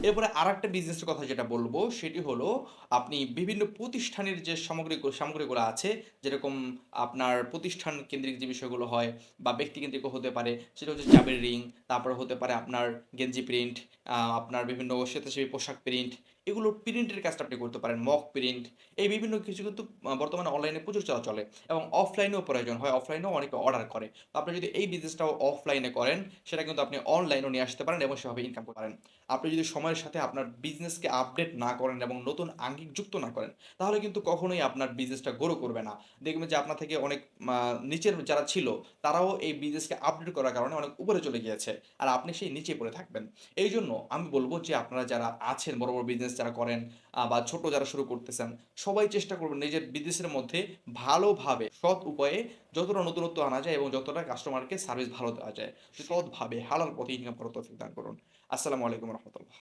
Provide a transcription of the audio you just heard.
এরপরে আরেকটা বিজনেসের কথা যেটা বলবো সেটি হলো আপনি বিভিন্ন প্রতিষ্ঠানের যে সামগ্রীগুলো আছে, যেরকম আপনার প্রতিষ্ঠান কেন্দ্রিক যে বিষয়গুলো হয় বা ব্যক্তিকেন্দ্রিকও হতে পারে, সেটা হচ্ছে চাবির রিং, তারপরে হতে পারে আপনার গেঞ্জি প্রিন্ট, আপনার বিভিন্ন স্বেচ্ছাসেবী পোশাক প্রিন্ট, এগুলোর প্রিন্টের কাজটা আপনি করতে পারেন, মক প্রিন্ট। এই বিভিন্ন কিছু কিন্তু বর্তমানে অনলাইনে প্রচুর চলে এবং অফলাইনেও প্রয়োজন হয়, অফলাইনেও অনেকে অর্ডার করে। তো আপনি যদি এই বিজনেসটাও অফলাইনে করেন, সেটা কিন্তু আপনি অনলাইনেও নিয়ে আসতে পারেন এবং সেভাবে ইনকাম করতে পারেন। আপনি যদি সময়ের সাথে আপনার বিজনেসকে আপডেট না করেন এবং নতুন আঙ্গিক যুক্ত না করেন, তাহলে কিন্তু কখনোই আপনার বিজনেসটা গ্রো করবে না। দেখবেন যে আপনার থেকে অনেক নিচের যারা ছিল, তারাও এই বিজনেসকে আপডেট করার কারণে অনেক উপরে চলে গিয়েছে, আর আপনি সেই নিচে পড়ে থাকবেন। এই জন্য আমি বলবো যে আপনারা যারা আছেন, বড় বড় বিজনেস যারা করেন বা ছোট যারা শুরু করতেছেন, সবাই চেষ্টা করবেন নিজের বিজনেসের মধ্যে ভালোভাবে সৎ উপায়ে যতটা নতুনত্ব আনা যায় এবং যতটা কাস্টমারকে সার্ভিস ভালো দেওয়া যায়, সৎভাবে হালাল পথে ইনকাম করার তৌফিক দান করুন। আসসালামু আলাইকুম রহমতুল্লাহ।